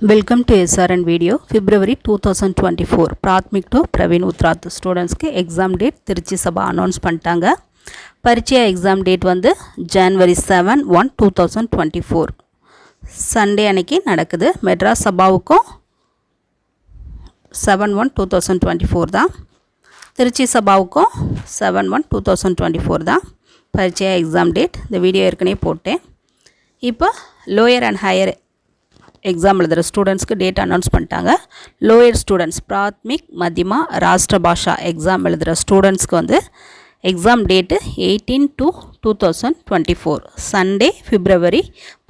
Welcome to SRN video. February 2024 Prathmik to Praveen Uttrat students के exam date Trichy சபா announce பண்ணிட்டாங்க. பரீட்சை exam date வந்து January 7/1/2024 Sunday அன்னைக்கு நடக்குது. மெட்ராஸ் சபாவுக்கும் 7/1/2024 தான். திருச்சி சபாவுக்கும் 7/1/2024 தான் பரீட்சை exam date. இந்த வீடியோ ஏற்கனவே போட்டேன். இப்போ lower and higher எக்ஸாம் எழுதுகிற ஸ்டூடெண்ட்ஸ்க்கு டேட் அனௌன்ஸ் பண்ணிட்டாங்க. லோயர் ஸ்டூடெண்ட்ஸ் பிராத்மிக் மத்தியமா ராஷ்டிர பாஷா எக்ஸாம் எழுதுகிற ஸ்டூடெண்ட்ஸ்க்கு வந்து எக்ஸாம் டேட்டு 18/2/2024 சண்டே February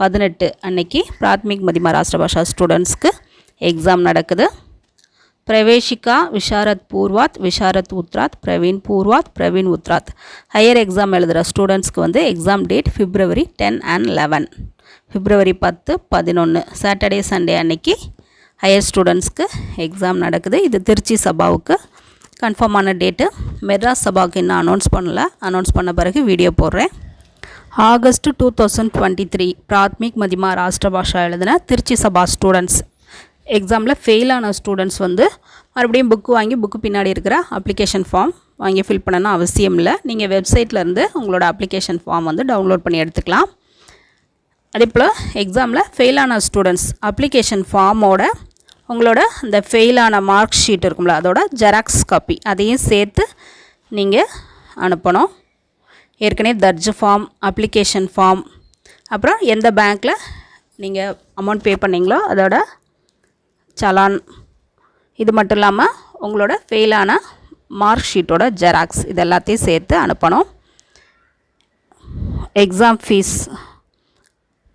18 அன்னைக்கு பிராத்மிக் மத்தியமா ராஷ்டிர பாஷா ஸ்டூடெண்ட்ஸ்க்கு எக்ஸாம் நடக்குது. பிரவேஷிகா விஷாரத் பூர்வாத் விஷாரத் உத்ராத் பிரவீன் பூர்வாத் பிரவீன் உத்ராத் ஹையர் எக்ஸாம் எழுதுகிற ஸ்டூடெண்ட்ஸ்க்கு வந்து exam date February 10 and 11 February 10, 11 Saturday Sunday அன்னைக்கு ஹையர் ஸ்டூடெண்ட்ஸ்க்கு எக்ஸாம் நடக்குது. இது திருச்சி சபாவுக்கு கன்ஃபார்மான டேட்டு. மெட்ராஸ் சபாவுக்கு இன்னும் அனௌன்ஸ் பண்ண பிறகு வீடியோ போடுறேன். ஆகஸ்ட் 2023 பிராத்மிக் மத்தியமா ராஷ்டிர பாஷா எழுதின திருச்சி சபா ஸ்டூடெண்ட்ஸ் எக்ஸாமில் ஃபெயிலான ஸ்டூடெண்ட்ஸ் வந்து மறுபடியும் புக்கு பின்னாடி இருக்கிற அப்ளிகேஷன் ஃபார்ம் வாங்கி ஃபில் பண்ணணும் அவசியம் இல்லை. நீங்கள் வெப்சைட்லேருந்து உங்களோட அப்ளிகேஷன் ஃபார்ம் வந்து டவுன்லோட் பண்ணி எடுத்துக்கலாம். அதே போல் எக்ஸாமில் ஃபெயிலான ஸ்டூடெண்ட்ஸ் அப்ளிகேஷன் ஃபார்மோட உங்களோட இந்த ஃபெயிலான மார்க் ஷீட் இருக்கும்ல அதோட ஜெராக்ஸ் காப்பி அதையும் சேர்த்து நீங்கள் அனுப்பணும். ஏற்கனவே தர்ஜ் ஃபார்ம் அப்ளிகேஷன் ஃபார்ம் அப்புறம் எந்த பேங்க்கில் நீங்கள் அமௌண்ட் பே பண்ணிங்களோ அதோட சலான் இது மட்டும் இல்லாமல் உங்களோட ஃபெயிலான மார்க் ஷீட்டோட ஜெராக்ஸ் இது எல்லாத்தையும் சேர்த்து அனுப்பணும். எக்ஸாம் ஃபீஸ்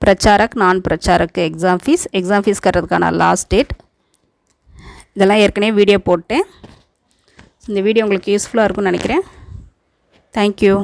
பிரச்சாரக் நான் பிரச்சாரக்கு எக்ஸாம் ஃபீஸ் கட்டுறதுக்கான லாஸ்ட் டேட் இதெல்லாம் ஏற்கனவே வீடியோ போட்டேன். இந்த வீடியோ உங்களுக்கு யூஸ்ஃபுல்லாக இருக்கும்னு நினைக்கிறேன். தேங்க்யூ.